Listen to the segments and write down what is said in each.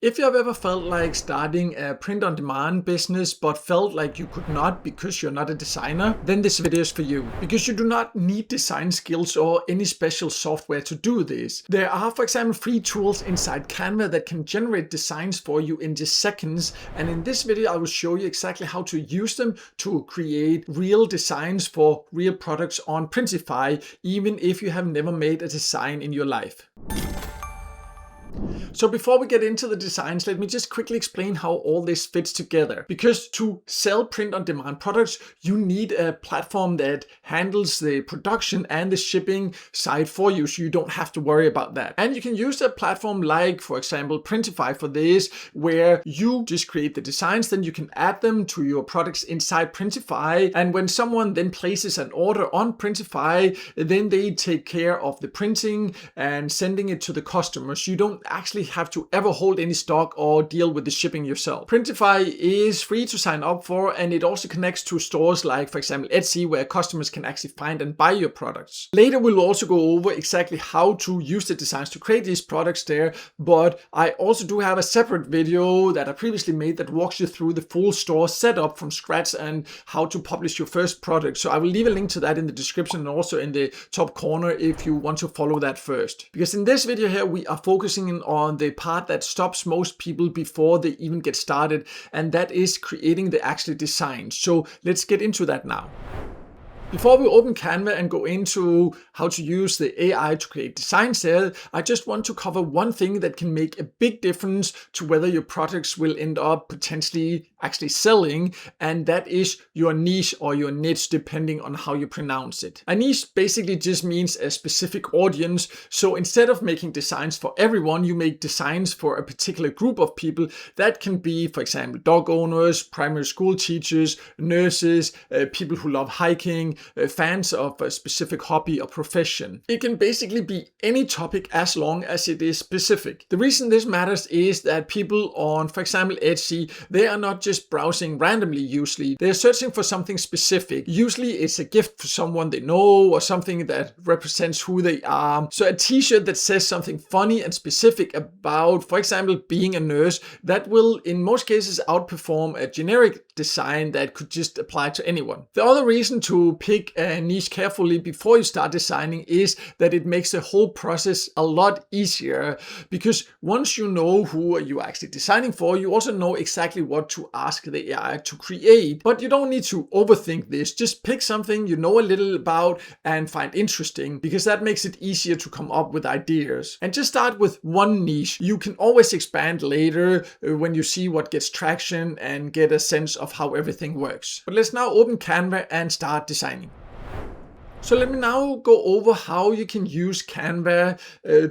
If you have ever felt like starting a print-on-demand business but felt like you could not because you're not a designer, then this video is for you. Because you do not need design skills or any special software to do this. There are, for example, free tools inside Canva that can generate designs for you in just seconds. And in this video, I will show you exactly how to use them to create real designs for real products on Printify, even if you have never made a design in your life. So before we get into the designs, let me just quickly explain how all this fits together. Because to sell print-on-demand products, you need a platform that handles the production and the shipping side for you, so you don't have to worry about that. And you can use a platform like, for example, Printify for this, where you just create the designs, then you can add them to your products inside Printify. And when someone then places an order on Printify, then they take care of the printing and sending it to the customers. You don't actually have to ever hold any stock or deal with the shipping yourself. Printify is free to sign up for, and it also connects to stores like, for example, Etsy, where customers can actually find and buy your products. Later we'll also go over exactly how to use the designs to create these products there, but I also do have a separate video that I previously made that walks you through the full store setup from scratch and how to publish your first product. So I will leave a link to that in the description and also in the top corner if you want to follow that first. Because in this video here we are focusing on the part that stops most people before they even get started, and that is creating the actual design. So let's get into that now. Before we open Canva and go into how to use the AI to create designs there, I just want to cover one thing that can make a big difference to whether your products will end up potentially actually selling, and that is your niche or your niche, depending on how you pronounce it. A niche basically just means a specific audience. So instead of making designs for everyone, you make designs for a particular group of people. That can be, for example, dog owners, primary school teachers, nurses, people who love hiking, fans of a specific hobby or profession. It can basically be any topic as long as it is specific. The reason this matters is that people on, for example, Etsy, they are not just browsing randomly usually. They're searching for something specific. Usually it's a gift for someone they know or something that represents who they are. So a t-shirt that says something funny and specific about, for example, being a nurse, that will in most cases outperform a generic design that could just apply to anyone. The other reason to pick a niche carefully before you start designing is that it makes the whole process a lot easier, because once you know who you are actually designing for, you also know exactly what to ask the AI to create. But you don't need to overthink this. Just pick something you know a little about and find interesting, because that makes it easier to come up with ideas. And just start with one niche. You can always expand later when you see what gets traction and get a sense of how everything works. But let's now open Canva and start designing. So let me now go over how you can use Canva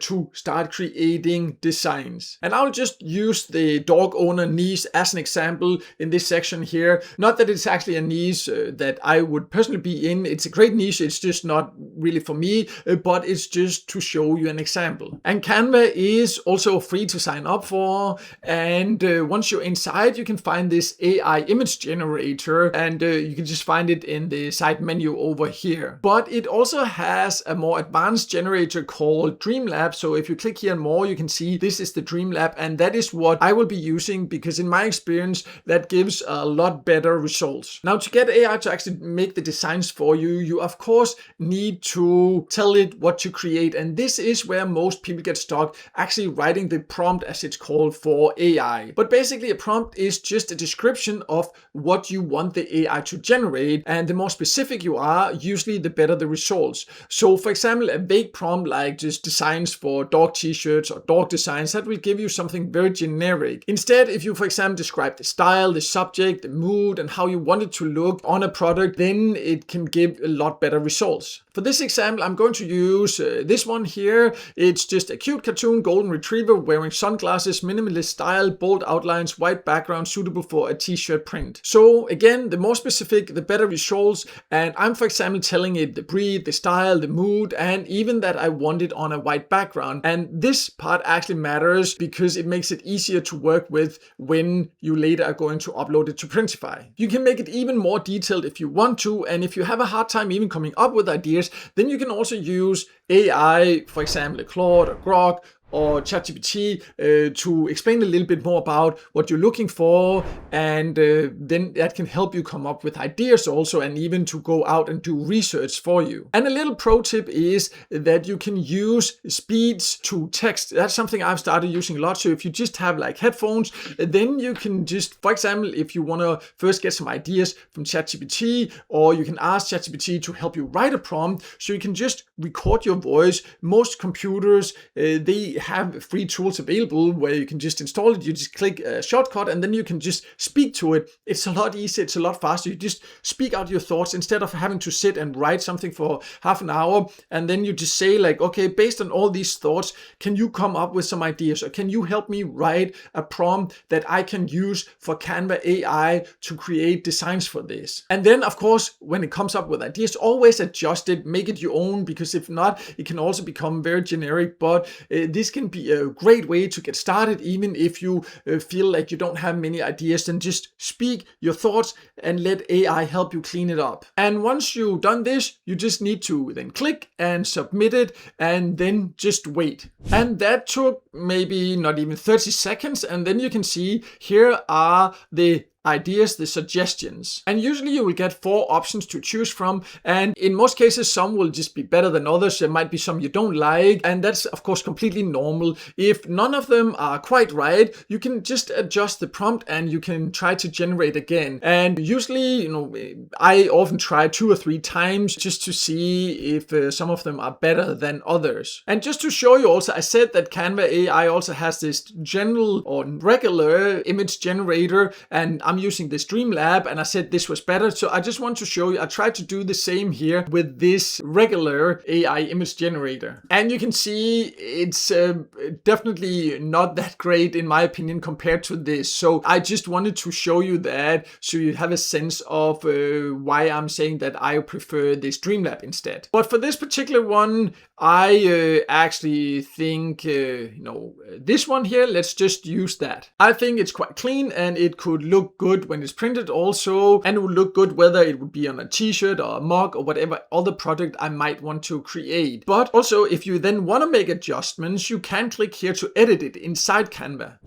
to start creating designs. And I'll just use the dog owner niche as an example in this section here. Not that it's actually a niche that I would personally be in. It's a great niche. It's just not really for me, but it's just to show you an example. And Canva is also free to sign up for. And once you're inside, you can find this AI image generator, and you can just find it in the side menu over here. But it also has a more advanced generator called Dreamlab. So if you click here more, you can see this is the Dreamlab, and that is what I will be using because in my experience, that gives a lot better results. Now, to get AI to actually make the designs for you, you of course need to tell it what to create. And this is where most people get stuck, actually writing the prompt, as it's called, for AI. But basically a prompt is just a description of what you want the AI to generate. And the more specific you are, usually the better the results. So for example, a vague prompt like just designs for dog t-shirts or dog designs, that will give you something very generic. Instead, if you, for example, describe the style, the subject, the mood, and how you want it to look on a product, then it can give a lot better results. For this example, I'm going to use this one here. It's just a cute cartoon golden retriever wearing sunglasses, minimalist style, bold outlines, white background, suitable for a t-shirt print. So again, the more specific, the better results. And I'm, for example, telling it the breed, the style, the mood, and even that I want it on a white background. And this part actually matters because it makes it easier to work with when you later are going to upload it to Printify. You can make it even more detailed if you want to, and if you have a hard time even coming up with ideas, then you can also use AI, for example, a Claude or Grok, or ChatGPT to explain a little bit more about what you're looking for, and then that can help you come up with ideas also, and even to go out and do research for you. And a little pro tip is that you can use speech to text. That's something I've started using a lot. So if you just have like headphones, then you can just, for example, if you want to first get some ideas from ChatGPT, or you can ask ChatGPT to help you write a prompt, so you can just record your voice. Most computers, they have free tools available where you can just install it. You just click a shortcut and then you can just speak to it. It's a lot easier, it's a lot faster. You just speak out your thoughts instead of having to sit and write something for half an hour, and then you just say like, okay, based on all these thoughts, can you come up with some ideas, or can you help me write a prompt that I can use for Canva AI to create designs for this? And then of course, when it comes up with ideas, always adjust it, make it your own, because if not, it can also become very generic. But this can be a great way to get started, even if you feel like you don't have many ideas. Then just speak your thoughts and let AI help you clean it up. And once you've done this, you just need to then click and submit it, and then just wait. And that took maybe not even 30 seconds, and then you can see here are the ideas, the suggestions. And usually you will get 4 options to choose from, and in most cases some will just be better than others. There might be some you don't like, and that's of course completely normal. If none of them are quite right, you can just adjust the prompt and you can try to generate again. And usually, you know, I often try 2 or 3 times just to see if some of them are better than others. And just to show you also, I said that Canva AI also has this general or regular image generator, and I'm using this Streamlab, and I said this was better. So I just want to show you, I tried to do the same here with this regular AI image generator. And you can see it's definitely not that great in my opinion compared to this. So I just wanted to show you that, so you have a sense of why I'm saying that I prefer this Streamlab instead. But for this particular one, I actually think, this one here, let's just use that. I think it's quite clean, and it could look good when it's printed also, and it would look good whether it would be on a t-shirt or a mug or whatever other product I might want to create. But also, if you then want to make adjustments, you can click here to edit it inside Canva.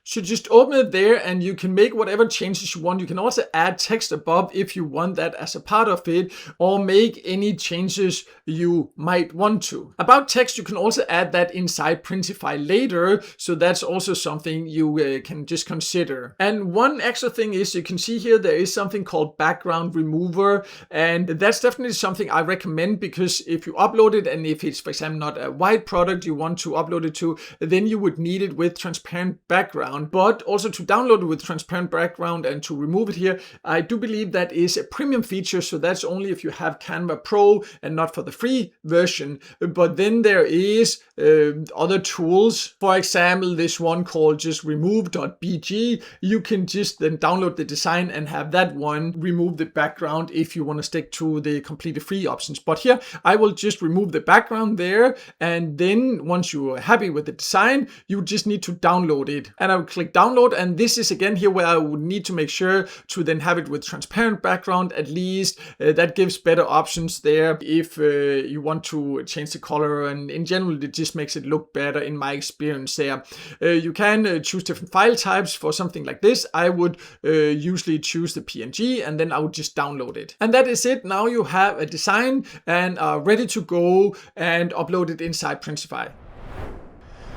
So just open it there, and you can make whatever changes you want. You can also add text above if you want that as a part of it, or make any changes you might want to. About text, you can also add that inside Printify later, so that's also something you can just consider. And one extra thing is, you can see here there is something called background remover, and that's definitely something I recommend, because if you upload it, and if it's for example not a white product you want to upload it to, then you would need it with transparent background. But also to download it with transparent background and to remove it here, I do believe that is a premium feature, so that's only if you have Canva Pro and not for the free version. But then there is other tools, for example this one called just remove.bg. You can just then download the design and have that one remove the background if you want to stick to the completely free options. But here I will just remove the background there, and then once you are happy with the design, you just need to download it. And I will click download, and this is again here where I would need to make sure to then have it with transparent background at least. That gives better options there if you want to change the color, and in general it just makes it look better in my experience there. You can choose different file types. For something like this, I would usually choose the PNG, and then I would just download it. And that is it. Now you have a design and are ready to go and upload it inside Printify.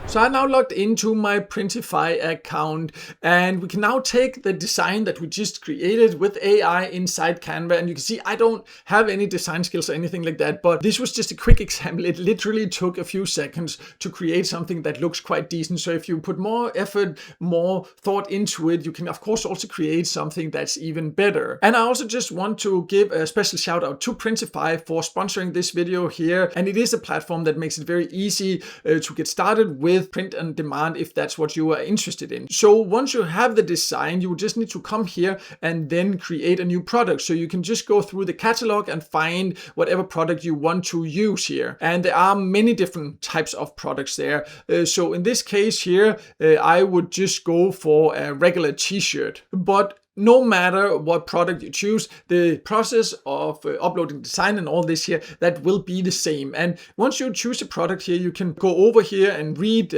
So I'm now logged into my Printify account, and we can now take the design that we just created with AI inside Canva. And you can see I don't have any design skills or anything like that, but this was just a quick example. It literally took a few seconds to create something that looks quite decent. So if you put more effort, more thought into it, you can of course also create something that's even better. And I also just want to give a special shout out to Printify for sponsoring this video here. And it is a platform that makes it very easy to get started with print on demand if that's what you are interested in. So once you have the design, you just need to come here and then create a new product. So you can just go through the catalog and find whatever product you want to use here. And there are many different types of products there. So in this case here, I would just go for a regular t-shirt. But no matter what product you choose, the process of uploading design and all this here, that will be the same. And once you choose a product here, you can go over here and read,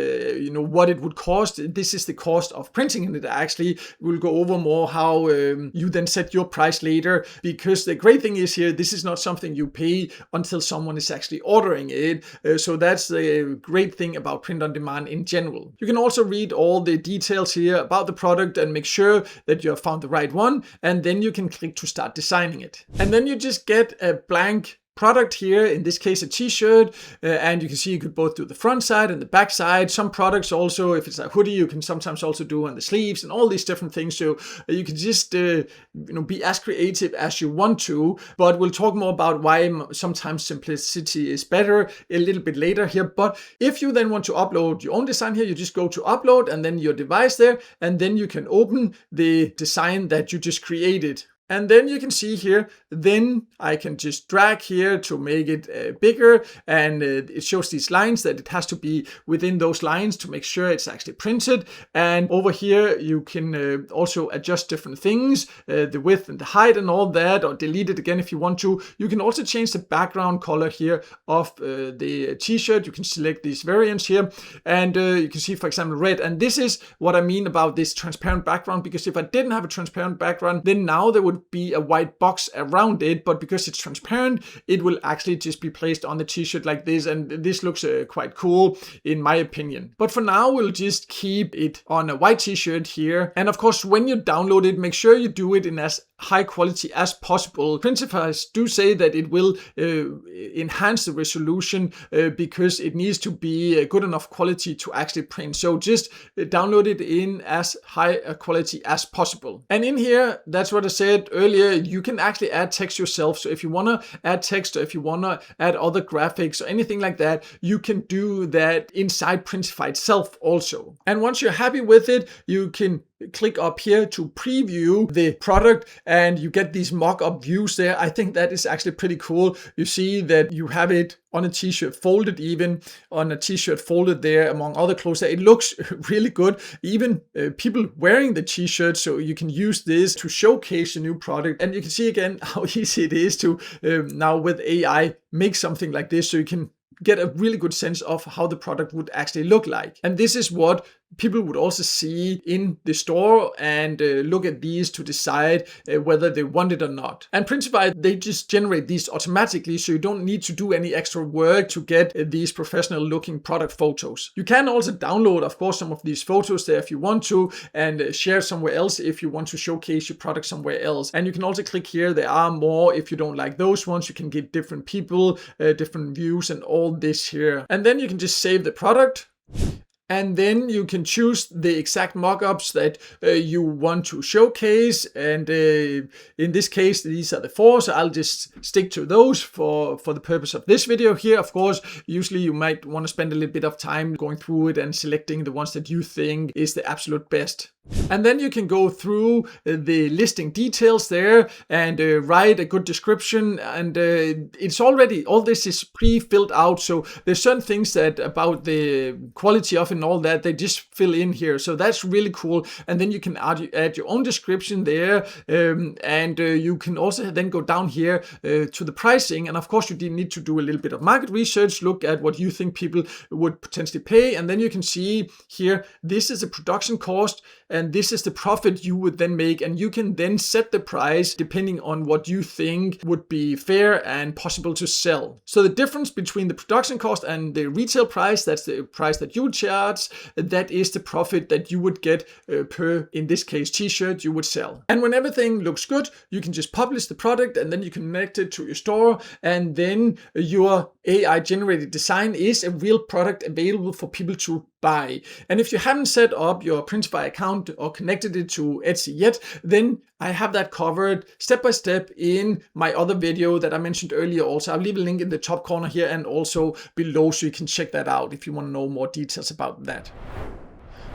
what it would cost. This is the cost of printing, and it actually will go over more how you then set your price later. Because the great thing is here, this is not something you pay until someone is actually ordering it. So that's the great thing about print on demand in general. You can also read all the details here about the product and make sure that you have found the right one, and then you can click to start designing it. And then you just get a blank product here, in this case a t-shirt, and you can see you could both do the front side and the back side. Some products also, if it's a hoodie, you can sometimes also do on the sleeves and all these different things. So you can just be as creative as you want to, but we'll talk more about why sometimes simplicity is better a little bit later here. But if you then want to upload your own design here, you just go to upload and then your device there, and then you can open the design that you just created. And then you can see here, then I can just drag here to make it bigger, and it shows these lines that it has to be within those lines to make sure it's actually printed. And over here you can also adjust different things, the width and the height and all that, or delete it again if you want to. You can also change the background color here of the t-shirt. You can select these variants here, and you can see, for example, red. And this is what I mean about this transparent background, because if I didn't have a transparent background, then now there would be a white box around it, but because it's transparent, it will actually just be placed on the t-shirt like this, and this looks quite cool in my opinion. But for now, we'll just keep it on a white t-shirt here. And of course, when you download it, make sure you do it in as high quality as possible. Printify do say that it will enhance the resolution because it needs to be good enough quality to actually print. So just download it in as high a quality as possible. And in here, that's what I said earlier, you can actually add text yourself. So if you want to add text, or if you want to add other graphics or anything like that, you can do that inside Printify itself also. And once you're happy with it, you can click up here to preview the product, and you get these mock-up views there. I think that is actually pretty cool. You see that you have it on a t-shirt folded, even on a t-shirt folded there among other clothes. It looks really good. Even people wearing the t-shirt, so you can use this to showcase a new product. And you can see again how easy it is to now with AI make something like this, so you can get a really good sense of how the product would actually look like. And this is what people would also see in the store and look at these to decide whether they want it or not. And Printify, they just generate these automatically, so you don't need to do any extra work to get these professional looking product photos. You can also download, of course, some of these photos there if you want to, and share somewhere else if you want to showcase your product somewhere else. And you can also click here, there are more. If you don't like those ones, you can get different people, different views and all this here. And then you can just save the product. And then you can choose the exact mockups that you want to showcase. And in this case, these are the 4, so I'll just stick to those for the purpose of this video here. Of course, usually you might want to spend a little bit of time going through it and selecting the ones that you think is the absolute best. And then you can go through the listing details there and write a good description. And it's already, all this is pre-filled out. So there's certain things that about the quality of it and all that, they just fill in here. So that's really cool. And then you can add your own description there. And you can also then go down here to the pricing. And of course, you need to do a little bit of market research, look at what you think people would potentially pay. And then you can see here, this is a production cost, and this is the profit you would then make, and you can then set the price depending on what you think would be fair and possible to sell. So the difference between the production cost and the retail price, that's the price that you would charge, that is the profit that you would get per, in this case, t-shirt you would sell. And when everything looks good, you can just publish the product, and then you connect it to your store, and then your AI generated design is a real product available for people to buy. And if you haven't set up your Printify account or connected it to Etsy yet, then I have that covered step by step in my other video that I mentioned earlier. Also, I'll leave a link in the top corner here and also below, so you can check that out if you want to know more details about that.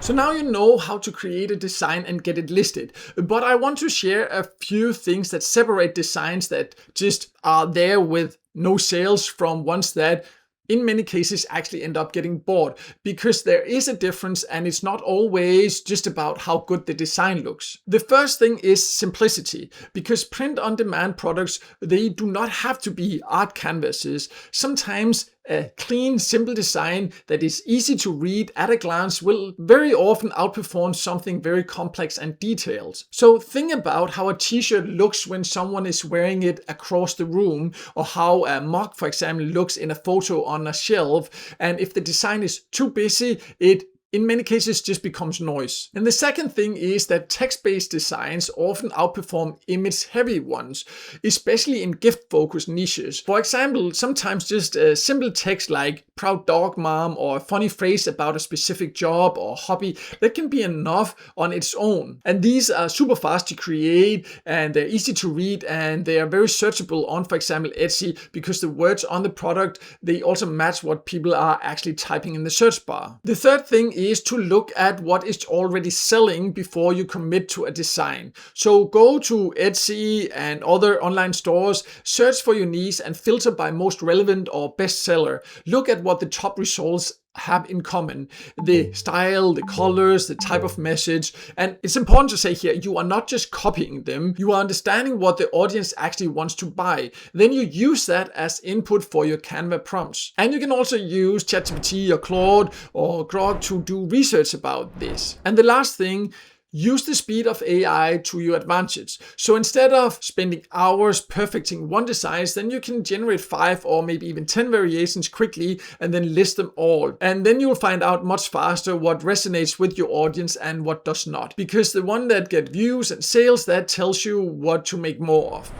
So now you know how to create a design and get it listed. But I want to share a few things that separate designs that just are there with no sales from ones that in many cases actually end up getting bored, because there is a difference and it's not always just about how good the design looks. The first thing is simplicity, because print-on-demand products, they do not have to be art canvases. Sometimes a clean, simple design that is easy to read at a glance will very often outperform something very complex and detailed. So think about how a t-shirt looks when someone is wearing it across the room, or how a mug, for example, looks in a photo on a shelf. And if the design is too busy, it in many cases just becomes noise. And the second thing is that text-based designs often outperform image-heavy ones, especially in gift-focused niches. For example, sometimes just a simple text like "proud dog mom" or a funny phrase about a specific job or hobby, that can be enough on its own. And these are super fast to create, and they're easy to read, and they are very searchable on, for example, Etsy, because the words on the product, they also match what people are actually typing in the search bar. The third thing is to look at what is already selling before you commit to a design. So go to Etsy and other online stores, search for your niche and filter by most relevant or bestseller. Look at what the top results have in common: the style, the colors, the type of message. And it's important to say here, you are not just copying them, you are understanding what the audience actually wants to buy. Then you use that as input for your Canva prompts. And you can also use ChatGPT or Claude or Grok to do research about this. And the last thing, use the speed of AI to your advantage. So instead of spending hours perfecting one design, then you can generate 5 or maybe even 10 variations quickly and then list them all. And then you'll find out much faster what resonates with your audience and what does not. Because the one that gets views and sales, that tells you what to make more of.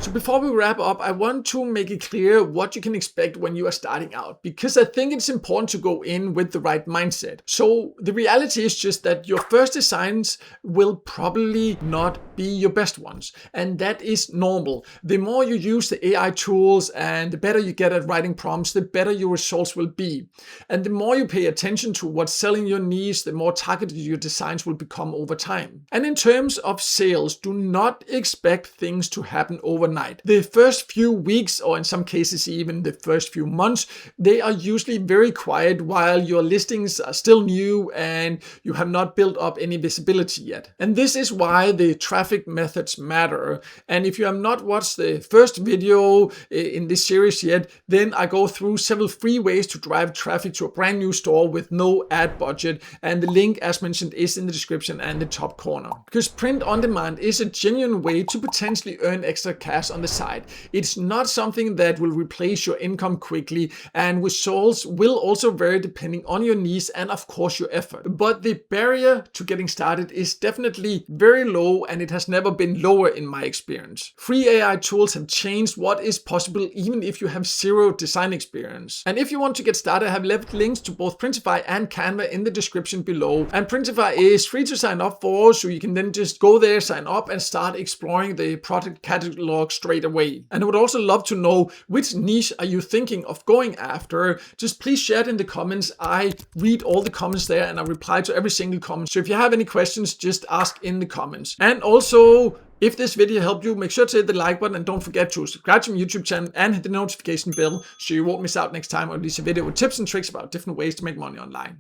So before we wrap up, I want to make it clear what you can expect when you are starting out, because I think it's important to go in with the right mindset. So the reality is just that your first designs will probably not be your best ones, and that is normal. The more you use the AI tools and the better you get at writing prompts, the better your results will be. And the more you pay attention to what's selling your niche, the more targeted your designs will become over time. And in terms of sales, do not expect things to happen overnight. The first few weeks, or in some cases even the first few months, they are usually very quiet while your listings are still new and you have not built up any visibility yet. And this is why the traffic methods matter. And if you have not watched the first video in this series yet, then I go through several free ways to drive traffic to a brand new store with no ad budget. And the link, as mentioned, is in the description and the top corner. Because print on demand is a genuine way to potentially earn extra cash on the side. It's not something that will replace your income quickly, and results will also vary depending on your niche and of course your effort. But the barrier to getting started is definitely very low, and it has never been lower in my experience. Free AI tools have changed what is possible even if you have zero design experience. And if you want to get started, I have left links to both Printify and Canva in the description below. And Printify is free to sign up for, so you can then just go there, sign up and start exploring the product catalog straight away. And I would also love to know, which niche are you thinking of going after? Just please share it in the comments. I read all the comments there and I reply to every single comment. So if you have any questions, just ask in the comments. And also, if this video helped you, make sure to hit the like button and don't forget to subscribe to my YouTube channel and hit the notification bell so you won't miss out next time I release a video with tips and tricks about different ways to make money online.